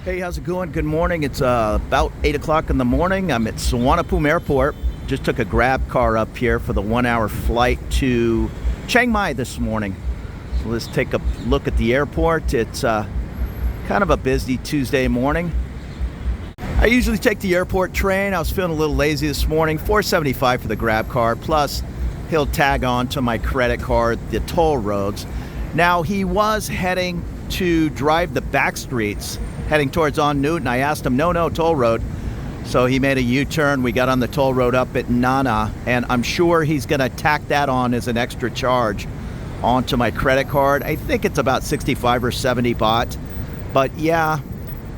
Hey, how's it going? Good morning. It's about 8 o'clock in the morning. I'm at Suvarnabhumi Airport. Just took a grab car up here for the 1-hour flight to Chiang Mai this morning. So let's take a look at the airport. It's kind of a busy Tuesday morning. I usually take the airport train. I was feeling a little lazy this morning. $4.75 for the grab car, plus he'll tag on to my credit card the toll roads. Now, he was heading to drive the back streets, heading towards On Newton. I asked him, no, toll road. So he made a U-turn. We got on the toll road up at Nana, and I'm sure he's going to tack that on as an extra charge onto my credit card. I think it's about 65 or 70 baht. But yeah,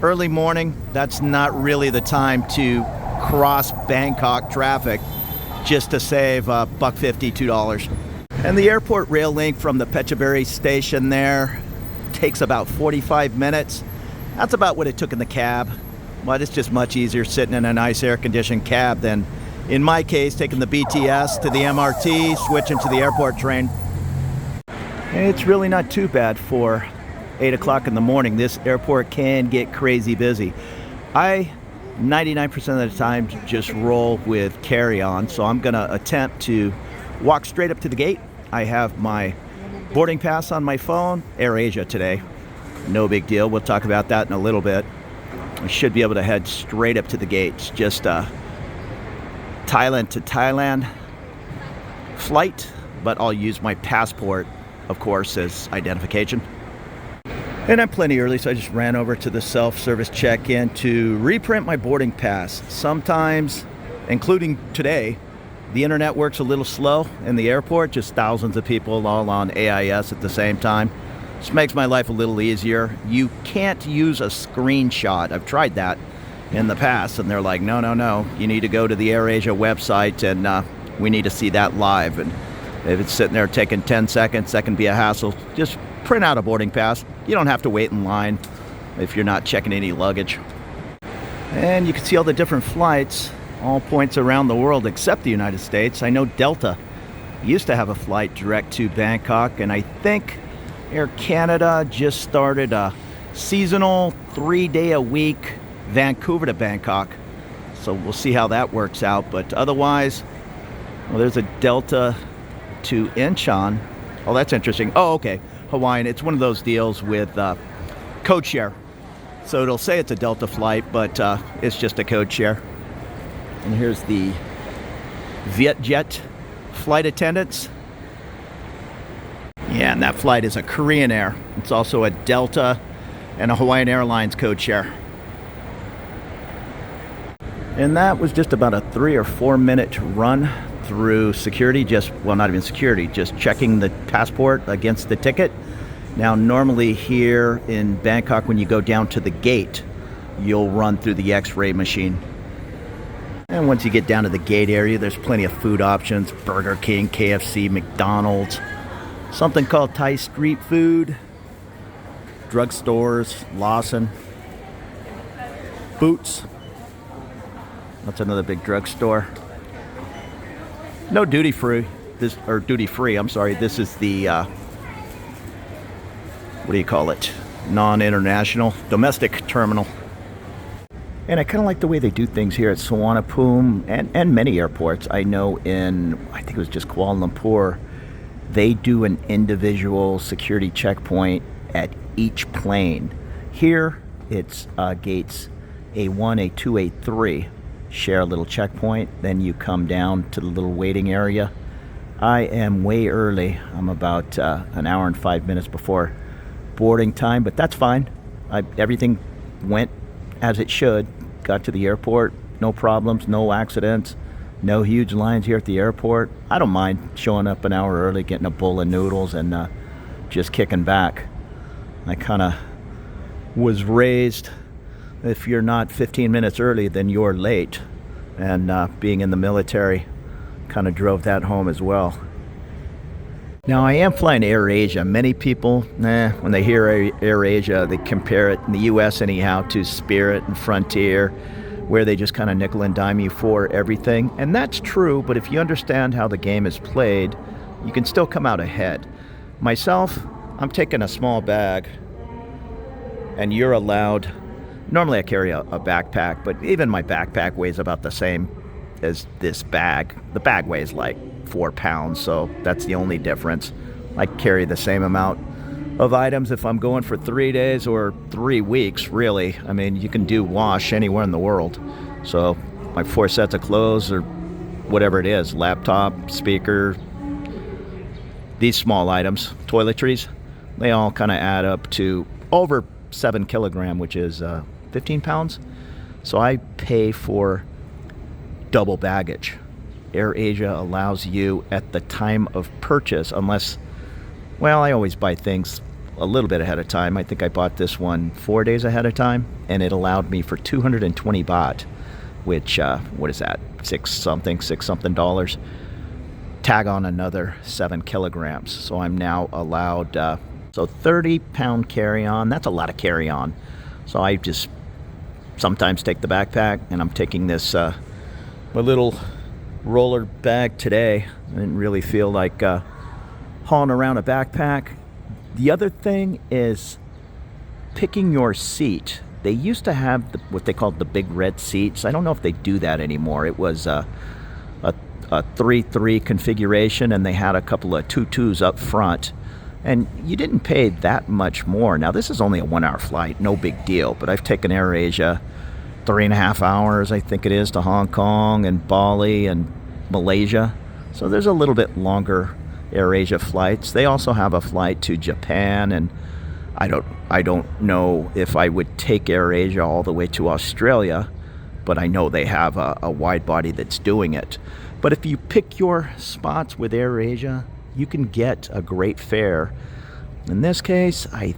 early morning, that's not really the time to cross Bangkok traffic just to save $1.50, $2. And the airport rail link from the Phetchaburi station there takes about 45 minutes. That's about what it took in the cab, but it's just much easier sitting in a nice air-conditioned cab than, in my case, taking the BTS to the MRT, switching to the airport train. And it's really not too bad for 8 o'clock in the morning. This airport can get crazy busy. I, 99% of the time, just roll with carry-on, so I'm going to attempt to walk straight up to the gate. I have my boarding pass on my phone, AirAsia today. No big deal. We'll talk about that in a little bit. I should be able to head straight up to the gates. Just a Thailand to Thailand flight, but I'll use my passport, of course, as identification. And I'm plenty early, so I just ran over to the self-service check-in to reprint my boarding pass. Sometimes, including today, the internet works a little slow in the airport, just thousands of people all on AIS at the same time. This makes my life a little easier. You can't use a screenshot. I've tried that in the past, and they're like, no. You need to go to the AirAsia website, and we need to see that live. And if it's sitting there taking 10 seconds, that can be a hassle. Just print out a boarding pass. You don't have to wait in line if you're not checking any luggage. And you can see all the different flights, all points around the world except the United States. I know Delta used to have a flight direct to Bangkok, and I think Air Canada just started a seasonal 3-day-a-week Vancouver to Bangkok. So we'll see how that works out. But otherwise, well, there's a Delta to Incheon. Oh, that's interesting. Oh, okay. Hawaiian. It's one of those deals with code share. So it'll say it's a Delta flight, but it's just a code share. And here's the Vietjet flight attendants. Yeah, and that flight is a Korean Air. It's also a Delta and a Hawaiian Airlines code share. And that was just about a 3 or 4 minute run through security, not even security, just checking the passport against the ticket. Now, normally here in Bangkok, when you go down to the gate, you'll run through the X-ray machine. And once you get down to the gate area, there's plenty of food options: Burger King, KFC, McDonald's, something called Thai street food, drugstores, Lawson, Boots. That's another big drugstore. No duty free. This is the what do you call it? Non-international, domestic terminal. And I kind of like the way they do things here at Suvarnabhumi and many airports. I know I think it was just Kuala Lumpur, they do an individual security checkpoint at each plane. Here, it's gates A1, A2, A3 share a little checkpoint. Then you come down to the little waiting area. I am way early. I'm about an hour and 5 minutes before boarding time, but that's fine. Everything went as it should. Got to the airport, no problems, no accidents, no huge lines here at the airport. I don't mind showing up an hour early, getting a bowl of noodles, and just kicking back. I kind of was raised, if you're not 15 minutes early, then you're late. And being in the military kind of drove that home as well. Now, I am flying AirAsia. Many people, when they hear AirAsia, they compare it, in the U.S. anyhow, to Spirit and Frontier, where they just kind of nickel and dime you for everything. And that's true, but if you understand how the game is played, you can still come out ahead. Myself, I'm taking a small bag, and you're allowed Normally I carry a backpack, but even my backpack weighs about the same as this bag. The bag weighs like 4 pounds, so that's the only difference. I carry the same amount of items if I'm going for 3 days or 3 weeks, really. I mean, you can do wash anywhere in the world. So my 4 sets of clothes or whatever it is, laptop, speaker, these small items, toiletries, they all kind of add up to over 7 kilogram, which is 15 pounds. So I pay for double baggage. AirAsia allows you at the time of purchase, unless, well, I always buy things a little bit ahead of time. I think I bought this one 4 days ahead of time, and it allowed me for 220 baht, which, what is that, six something dollars. Tag on another 7 kilograms. So I'm now allowed, so 30-pound carry-on. That's a lot of carry-on. So I just sometimes take the backpack, and I'm taking this, my little roller bag today. I didn't really feel like hauling around a backpack. The other thing is picking your seat. They used to have what they called the big red seats. I don't know if they do that anymore. It was a 3-3 configuration, and they had a couple of 2-2s up front, and you didn't pay that much more. Now this is only a 1-hour flight, no big deal, but I've taken AirAsia 3.5 hours, I think it is, to Hong Kong and Bali and Malaysia. So there's a little bit longer AirAsia flights. They also have a flight to Japan, and I don't know if I would take AirAsia all the way to Australia, but I know they have a wide body that's doing it. But if you pick your spots with AirAsia, you can get a great fare. In this case, I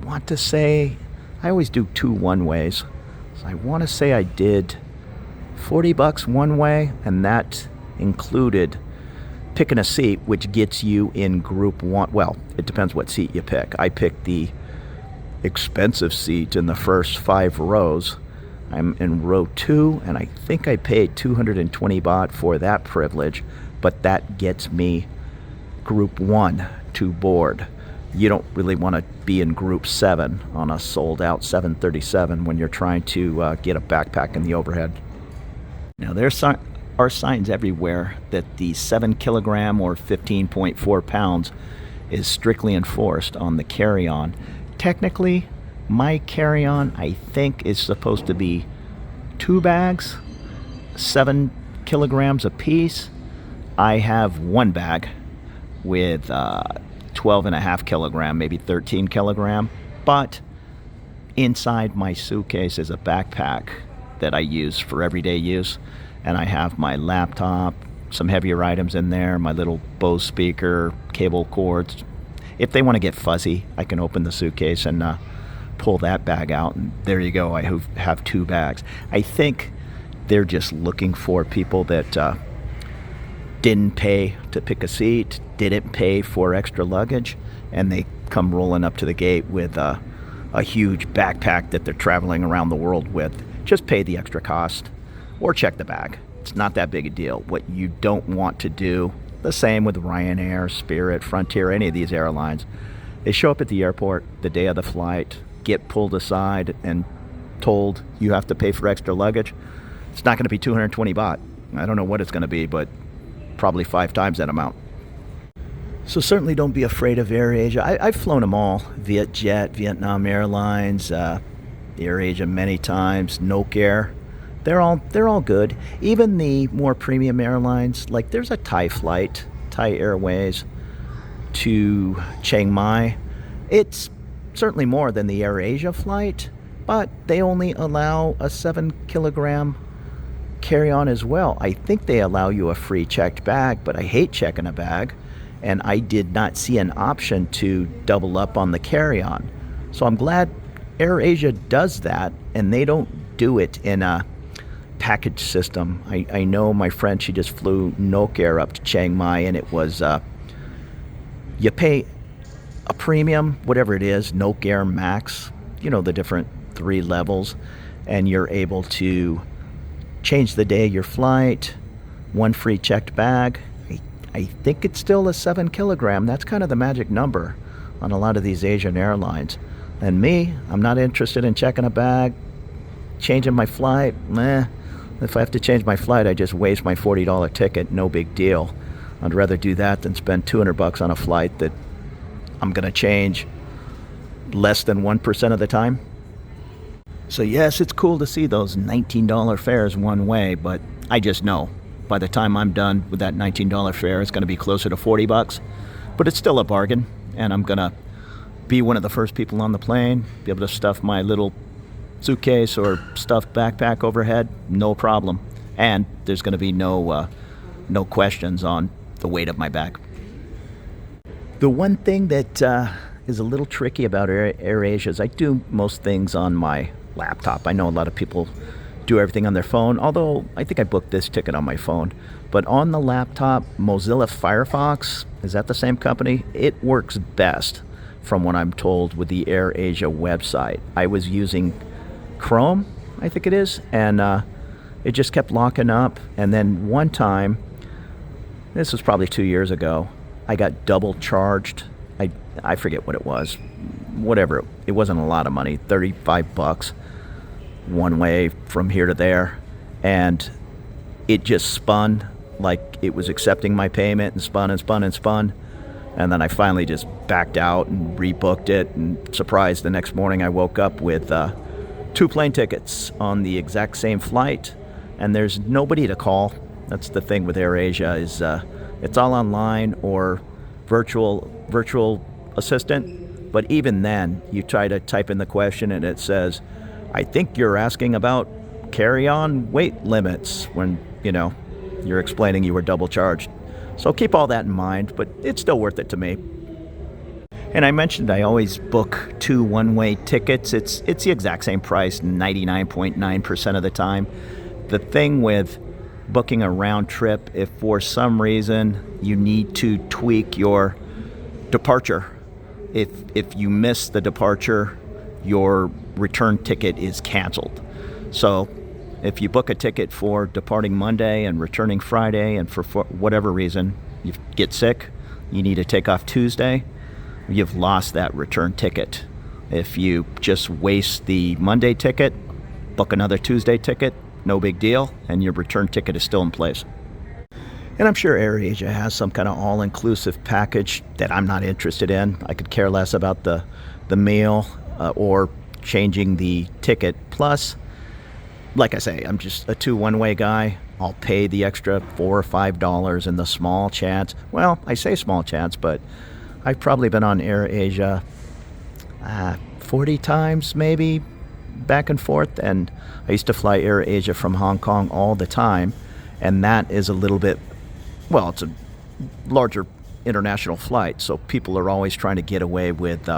want to say, I always do 2 one-ways. So I want to say I did $40 one way, and that included picking a seat, which gets you in group 1. Well, it depends what seat you pick. I picked the expensive seat in the first 5 rows. I'm in row 2, and I think I paid 220 baht for that privilege, but that gets me group 1 to board. You don't really want to be in group 7 on a sold-out 737 when you're trying to get a backpack in the overhead. Now, there are signs everywhere that the 7 kilogram or 15.4 pounds is strictly enforced on the carry-on. Technically, my carry-on, I think, is supposed to be 2 bags, 7 kilograms apiece. I have 1 bag with 12.5 kilogram, maybe 13 kilogram. But inside my suitcase is a backpack that I use for everyday use. And I have my laptop, some heavier items in there, my little Bose speaker, cable cords. If they want to get fuzzy, I can open the suitcase and pull that bag out, and there you go. I have 2 bags. I think they're just looking for people that didn't pay to pick a seat, didn't pay for extra luggage, and they come rolling up to the gate with a huge backpack that they're traveling around the world with. Just pay the extra cost or check the bag. It's not that big a deal. What you don't want to do, the same with Ryanair, Spirit, Frontier, any of these airlines, they show up at the airport the day of the flight, get pulled aside and told you have to pay for extra luggage. It's not going to be 220 baht. I don't know what it's going to be, but probably 5 times that amount. So certainly don't be afraid of AirAsia. I've flown them all. Vietjet, Vietnam Airlines, AirAsia many times, Nok Air. They're all good. Even the more premium airlines, like there's a Thai flight, Thai Airways to Chiang Mai. It's certainly more than the AirAsia flight, but they only allow a 7 kilogram carry-on as well. I think they allow you a free checked bag, but I hate checking a bag, and I did not see an option to double up on the carry-on. So I'm glad AirAsia does that, and they don't do it in a package system. I know my friend, she just flew Nok Air up to Chiang Mai, and it was you pay a premium, whatever it is, Nok Air Max, you know, the different 3 levels, and you're able to change the day of your flight, 1 free checked bag. I think it's still a 7 kilogram. That's kind of the magic number on a lot of these Asian airlines. And me, I'm not interested in checking a bag. changing my flight, if I have to change my flight, I just waste my $40 ticket, no big deal. I'd rather do that than spend $200 on a flight that I'm going to change less than 1% of the time. So yes, it's cool to see those $19 fares one way, but I just know by the time I'm done with that $19 fare, it's going to be closer to $40. But it's still a bargain, and I'm going to be one of the first people on the plane, be able to stuff my little suitcase or stuffed backpack overhead, no problem. And there's going to be no questions on the weight of my bag. The one thing that is a little tricky about AirAsia is I do most things on my laptop. I know a lot of people do everything on their phone, although I think I booked this ticket on my phone. But on the laptop, Mozilla Firefox, is that the same company? It works best from what I'm told with the AirAsia website. I was using Chrome, I think it is, and it just kept locking up. And then one time, this was probably 2 years ago, I got double charged. I forget what it was. Whatever, it wasn't a lot of money, $35 one way from here to there. And it just spun like it was accepting my payment and spun and spun and spun. And then I finally just backed out and rebooked it. And surprised, the next morning I woke up with 2 plane tickets on the exact same flight. And there's nobody to call. That's the thing with AirAsia is it's all online or virtual assistant. But even then, you try to type in the question and it says, I think you're asking about carry-on weight limits when, you're explaining you were double charged. So keep all that in mind, but it's still worth it to me. And I mentioned I always book 2 one-way tickets. It's the exact same price 99.9% of the time. The thing with booking a round trip, if for some reason you need to tweak your departure, if you miss the departure, your return ticket is canceled. So if you book a ticket for departing Monday and returning Friday, and for whatever reason you get sick, you need to take off Tuesday, you've lost that return ticket. If you just waste the Monday ticket, book another Tuesday ticket, no big deal, and your return ticket is still in place. And I'm sure AirAsia has some kind of all-inclusive package that I'm not interested in. I could care less about the meal or changing the ticket. Plus, like I say, I'm just a 2 one-way guy. I'll pay the extra $4 or $5 in the small chance. Well, I say small chance, but I've probably been on AirAsia 40 times maybe back and forth. And I used to fly AirAsia from Hong Kong all the time. And that is a little bit, well, it's a larger international flight. So people are always trying to get away with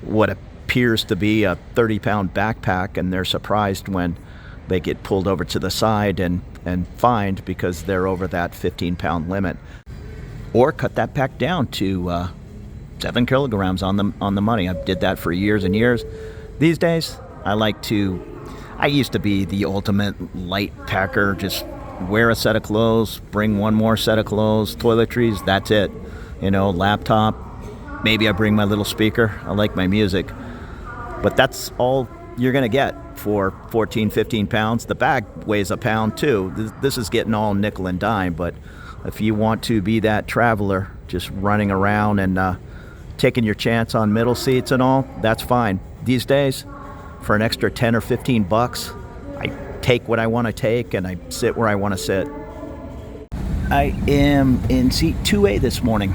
what appears to be a 30-pound backpack. And they're surprised when they get pulled over to the side and fined because they're over that 15-pound limit. Or cut that pack down to 7 kilograms on the money. I did that for years and years. These days, I used to be the ultimate light packer, just wear a set of clothes, bring one more set of clothes, toiletries, that's it. Laptop, maybe I bring my little speaker. I like my music. But that's all you're going to get for 14, 15 pounds. The bag weighs a pound too. This is getting all nickel and dime, but if you want to be that traveler, just running around and taking your chance on middle seats and all, that's fine. These days, for an extra 10 or 15 bucks, I take what I want to take and I sit where I want to sit. I am in seat 2A this morning.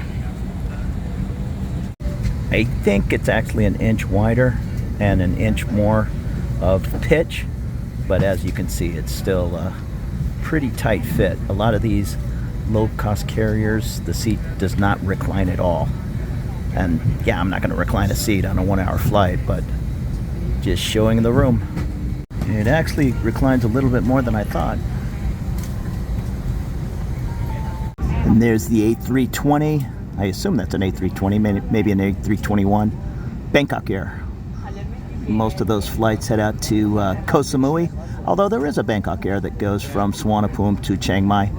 I think it's actually an inch wider and an inch more of pitch, but as you can see, it's still a pretty tight fit. A lot of these low-cost carriers, the seat does not recline at all. And yeah, I'm not going to recline a seat on a 1-hour flight, but just showing the room. It actually reclines a little bit more than I thought. And there's the A320. I assume that's an A320, maybe an A321. Bangkok Air. Most of those flights head out to Koh Samui, although there is a Bangkok Air that goes from Suvarnabhumi to Chiang Mai.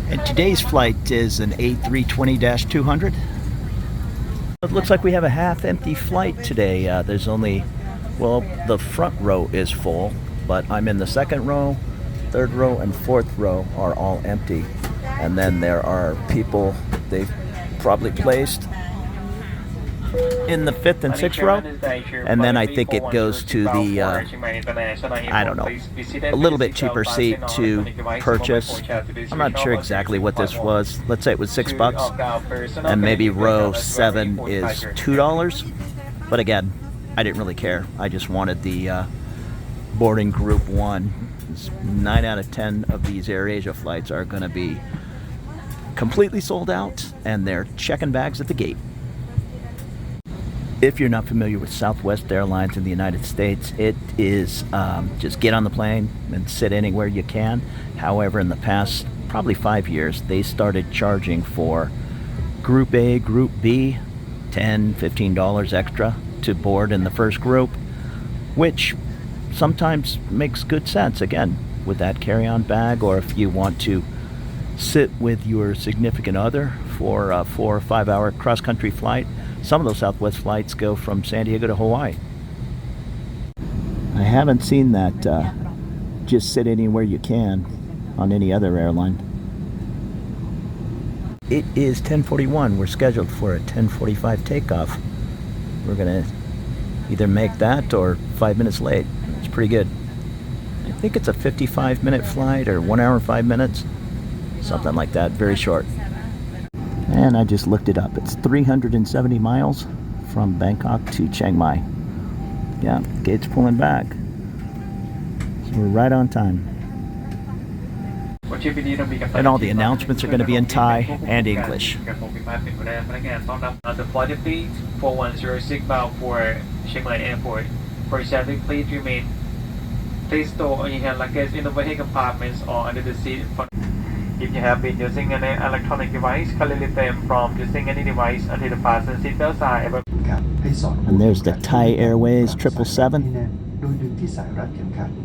And today's flight is an A320-200. It looks like we have a half-empty flight today. There's only Well, the front row is full, but I'm in the second row, third row, and fourth row are all empty. And then there are people they've probably placed in the fifth and sixth row. And then I think it goes to the, I don't know, a little bit cheaper seat to purchase. I'm not sure exactly what this was. Let's say it was $6. And maybe row 7 is $2. But again, I didn't really care. I just wanted the boarding group 1. 9 out of 10 of these AirAsia flights are going to be completely sold out, and they're checking bags at the gate. If you're not familiar with Southwest Airlines in the United States, it is just get on the plane and sit anywhere you can. However, in the past probably 5 years, they started charging for Group A, Group B, $10, $15 extra to board in the first group, which sometimes makes good sense, again, with that carry-on bag, or if you want to sit with your significant other for a 4 or 5 hour cross-country flight. Some of those Southwest flights go from San Diego to Hawaii. I haven't seen that just sit anywhere you can on any other airline. It is 10:41. We're scheduled for a 10:45 takeoff. We're going to either make that or 5 minutes late. It's pretty good. I think it's a 55-minute flight, or 1 hour and 5 minutes. Something like that, very short. And I just looked it up. It's 370 miles from Bangkok to Chiang Mai. Yeah, gate's pulling back. So we're right on time. And all the announcements are going to be in Thai and English. The flight of the 4106 bound for Chiang Mai Airport. For safety, please remain. Please store all your hand luggage in the overhead compartments or under the seat. If you have been using an electronic device, kindly refrain from using any device until the fasten seatbelts are ever. And there's the Thai Airways 777.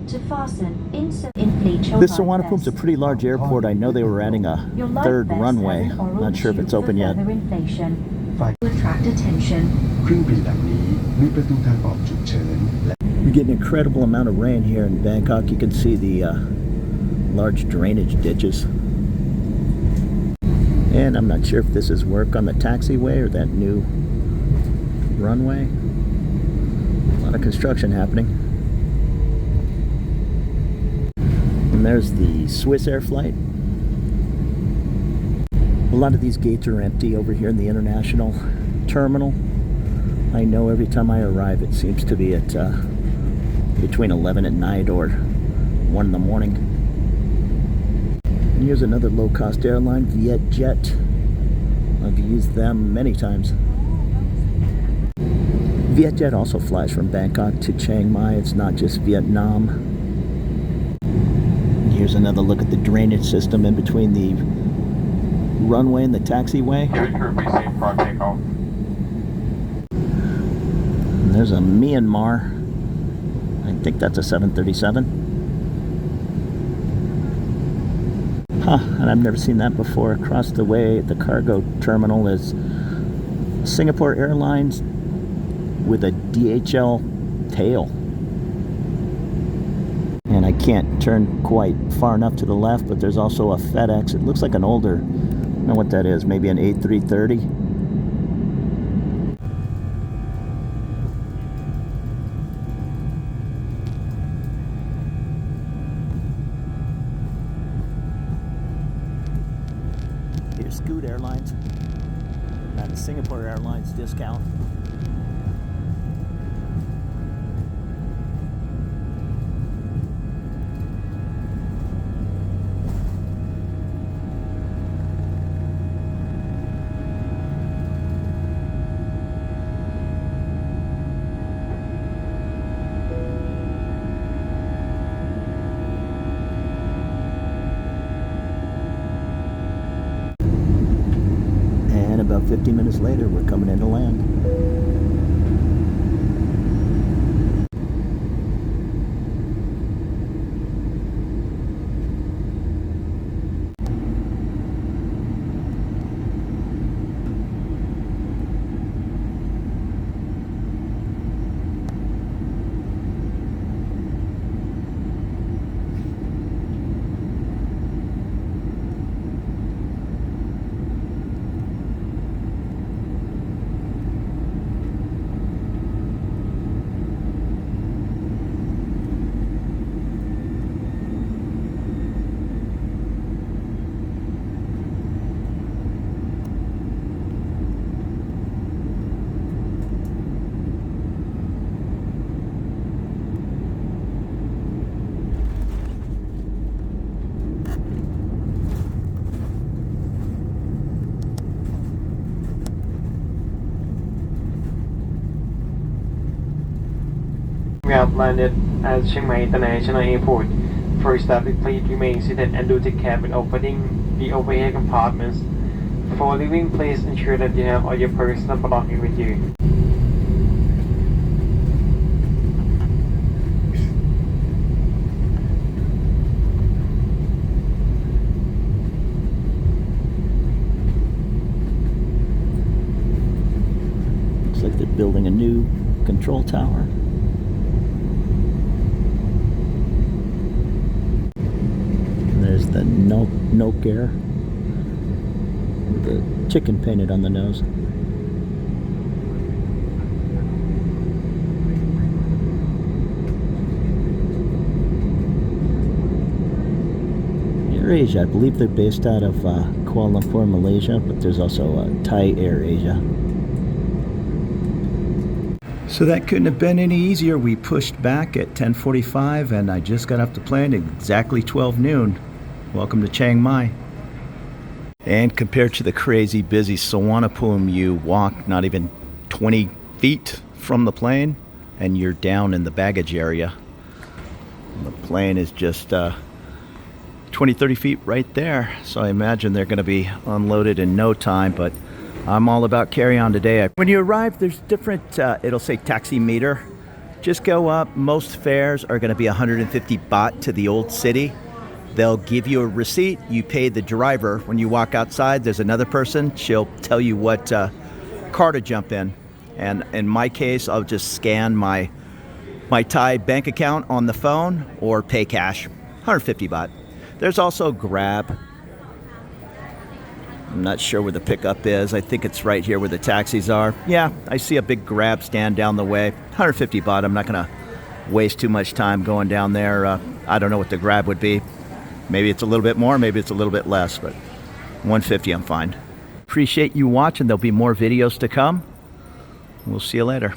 To fasten, insert inflate shoulder. This Suvarnabhumi a pretty large airport. I know they were adding a third runway. Not sure if it's open yet. Attract attention. We get an incredible amount of rain here in Bangkok. You can see the large drainage ditches. And I'm not sure if this is work on the taxiway or that new runway. A lot of construction happening. And there's the Swiss Air flight. A lot of these gates are empty over here in the international terminal. I know every time I arrive it seems to be at between 11 at night or 1 in the morning. And here's another low-cost airline, Vietjet. I've used them many times. Vietjet also flies from Bangkok to Chiang Mai. It's not just Vietnam. And here's another look at the drainage system in between the runway and the taxiway. And there's a Myanmar. I think that's a 737. And I've never seen that before. Across the way at the cargo terminal is Singapore Airlines with a DHL tail. And I can't turn quite far enough to the left, but there's also a FedEx. It looks like an older, I don't know what that is, maybe an A330. Here's Scoot Airlines. That's Singapore Airlines discount. About 50 minutes later, we're coming into land. We have landed at Chiang Mai International Airport. First stop, please remain seated and do take care when opening the overhead compartments. Before leaving, please ensure that you have all your personal belongings with you. Looks like they're building a new control tower. And there's the Nok Air. The chicken painted on the nose. AirAsia, I believe they're based out of Kuala Lumpur, Malaysia, but there's also Thai AirAsia. So that couldn't have been any easier. We pushed back at 10:45 and I just got off the plane at exactly 12 noon. Welcome to Chiang Mai. And compared to the crazy busy Suvarnabhumi, you walk not even 20 feet from the plane and you're down in the baggage area. And the plane is just 20-30 feet right there, so I imagine they're going to be unloaded in no time, but I'm all about carry-on today. When you arrive, there's different, it'll say taxi meter. Just go up. Most fares are going to be 150 baht to the old city. They'll give you a receipt. You pay the driver. When you walk outside, there's another person. She'll tell you what car to jump in. And in my case, I'll just scan my Thai bank account on the phone or pay cash, 150 baht. There's also Grab. I'm not sure where the pickup is. I think it's right here where the taxis are. Yeah, I see a big Grab stand down the way. 150 baht. I'm not going to waste too much time going down there. I don't know what the Grab would be. Maybe it's a little bit more, maybe it's a little bit less, but 150 I'm fine. Appreciate you watching. There'll be more videos to come. We'll see you later.